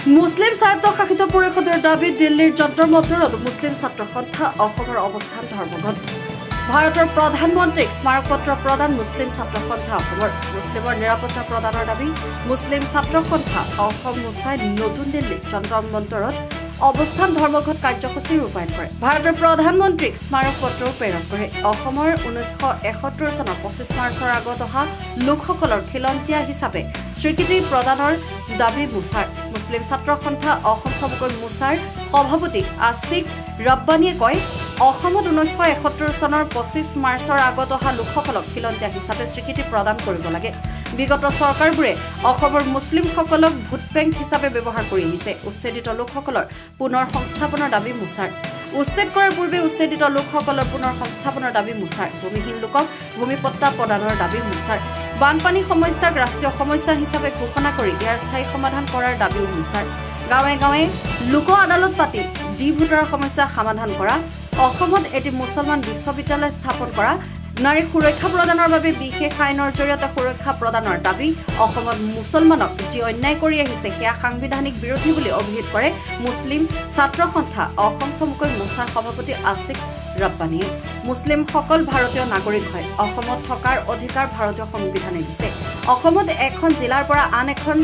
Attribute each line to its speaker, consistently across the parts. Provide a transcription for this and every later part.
Speaker 1: মুছলিম স্বায়ত্তশাসিত পৰিষদৰ দাবী দিল্লীৰ যন্ত্ৰ মন্ত্ৰত মুছলিম ছাত্ৰ সন্থা অসমৰ অৱস্থান ধৰ্মঘট ভাৰতৰ প্ৰধানমন্ত্ৰীক স্মাৰক পত্ৰ প্ৰদান মুছলিম ছাত্ৰ সন্থা অসমৰ মুছলিমৰ নিৰাপত্তা প্ৰদানৰ দাবী মুছলিম ছাত্ৰ সন্থা অসম মোৰ্চাই নতুন দিল্লীত যন্ত্ৰ মন্ত্ৰত অৱস্থান ধৰ্মঘট কাৰ্যসূচী ৰূপায়ণ কৰে ভাৰতৰ প্ৰধানমন্ত্ৰীক স্মাৰক পত্ৰ প্ৰেৰণ কৰে অসমৰ 1971 চনৰ 25 মাৰ্চৰ আগত অহা লোকসকলৰ খিলঞ্জীয়া হিচাপে স্বীকৃতি প্ৰদানৰ দাবী মোৰ্চাৰ মুছলিম ছাত্ৰ সন্থা অসম চমুকৈ মোৰ্চাৰ সভাপতি আছিক ৰব্বানীয়ে কয় অসমত 1971 চনৰ 25 মাৰ্চৰ আগত অহা লোকসকলক খিলঞ্জীয়া হিচাপে স্বীকৃতি প্ৰদান কৰিব লাগে বিগত চৰকাৰবোৰে অসমৰ মুছলিমসকলক ভোট বেংক হিচাপে ব্যৱহাৰ কৰি আহিছে উচ্ছেদিত লোকসকলৰ পুনৰ সংস্থাপনৰ দাবী মোৰ্চাৰ উচ্ছেদ কৰাৰ পূৰ্বে উচ্ছেদিত লোকসকলৰ পুনৰ সংস্থাপনৰ দাবী মোৰ্চাৰ ভূমিহীন লোকক ভূমিপট্টা প্ৰদানৰ দাবী মোৰ্চাৰ বানপানী সমস্যাক ৰাষ্ট্ৰীয় সমস্যা হিচাপে ঘোষণা কৰি ইয়াৰ স্থায়ী সমাধান কৰাৰ দাবীও মোৰ্চাৰ গাঁৱে গাঁৱে লোক আদালত পাতি ডি ভোটাৰৰ সমস্যা সমাধান কৰা অসমত এটি মুছলমান বিশ্ববিদ্যালয় স্থাপন কৰা নাৰী সুৰক্ষা প্ৰদানৰ বাবে বিশেষ আইনৰ জৰিয়তে সুৰক্ষা প্ৰদানৰ দাবী অসমত মুছলমানক যি অন্যায় কৰি আহিছে সেয়া সাংবিধানিক বিৰোধী বুলি অভিহিত কৰে মুছলিম ছাত্ৰ সন্থা অসম চমুকৈ মোৰ্চাৰ সভাপতি আছিক ৰব্বানীয়ে মুছলিম সকল ভাৰতীয় নাগৰিক হয় অসমত থকাৰ অধিকাৰ ভাৰতীয় সংবিধানে দিছে অসমত এখন জিলাৰ পৰা আন এখন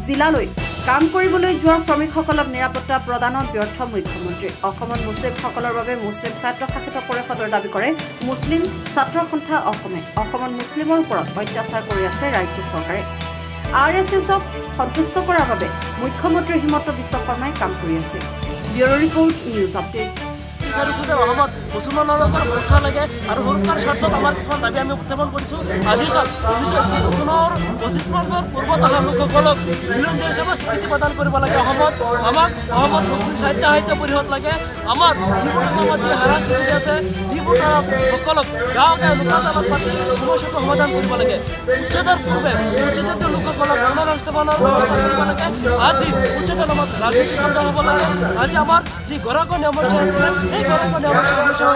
Speaker 1: জিলালৈ কাম কৰিবলৈ যোৱা শ্ৰমিকসকলক নিৰাপত্তা প্ৰদানত ব্যৰ্থ মুখ্যমন্ত্ৰী অসমত মুছলিমসকলৰ বাবে মুছলিম স্বায়ত্তশাসিত পৰিষদৰ দাবী কৰে মুছলিম ছাত্ৰ সন্থা অসমে অসমত মুছলিমৰ ওপৰত অত্যাচাৰ কৰি আছে ৰাজ্য চৰকাৰে আৰএছএছক সন্তুষ্ট কৰাৰ বাবে মুখ্যমন্ত্ৰী হিমন্ত বিশ্ব শৰ্মাই কাম কৰি আছে ব্যুৰো ৰিপৰ্ট নিউজ আপডেট
Speaker 2: অসমত মুছলমানৰ সুৰক্ষা লাগে আৰু সুৰক্ষাৰ স্বাৰ্থত আমাৰ কিছুমান দাবী আমি উত্থাপন কৰিছোঁ আজি চাওক 1925 মাৰ্চৰ পূৰ্বত অহা লোকসকলক খিলঞ্জীয়া হিচাপে স্বীকৃতি প্ৰদান কৰিব লাগে আমাক অসমত মুছলিম সাহিত্য পৰিষদ লাগে আমাৰ যিবোৰ যি হাৰাশাস্তি চলি আছে যিবোৰ সকলক গাঁও লোক আদালত পাতি সমস্যাটো সমাধান কৰিব লাগে উচ্ছেদৰ পূৰ্বে উচ্ছেদিত লোকসকলক পুনৰ সংস্থাপনৰ ব্যৱস্থা কৰিব লাগে আজি উচ্ছেদৰ নামত ৰাজনীতি বন্ধ হ'ব লাগে আজি আমাৰ যি গৰাকনীয় সমস্যা আছিলে এই গৰাকনীয় সমস্যা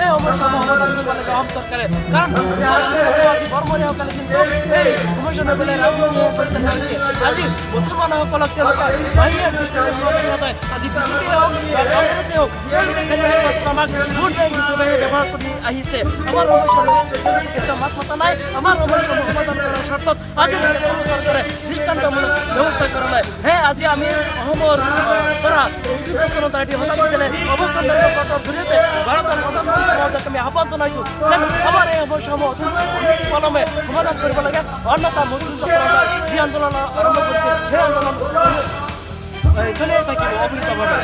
Speaker 2: এই সমস্যাসমূহ সমাধান কৰিব লাগে অসম চৰকাৰে কাৰণ আজি বৰ্মৰীয়াসকলে কিন্তু এই সমস্যা নবেলাই ৰাজনীতি কৰি আহিছে আজি মুছলমানসকলক তেওঁলোকে বাহিৰৰ দৃষ্টিৰে চোৱা নাযায় আজি বিজেপিয়ে হওক বা কংগ্ৰেছে হওক আমাক ভোট বেংক হিচাপে ব্যৱহাৰ কৰি আহিছে আমাৰ সমস্যা মাত মতা নাই আমাৰ সমস্যা সমাধান কৰাৰ স্বাৰ্থত আজি চৰকাৰে দৃষ্টান্তমূলক ব্যৱস্থা কৰা নাই হে আজি আমি অসমৰ পৰা মুছলিমসকলৰ দায়িত্ব সঁচাকৈ দিলে অৱস্থান জৰিয়তে ভাৰতৰ প্ৰধানমন্ত্ৰীক আমি আহ্বান জনাইছোঁ যেন আমাৰ এই সমস্যাসমূহ কলমে সমাধান কৰিব লাগে অন্যথা মুছলিমসকলৰ যি আন্দোলন আৰম্ভ কৰিছে সেই আন্দোলন চলিয়ে থাকিব অবিৰতভাৱে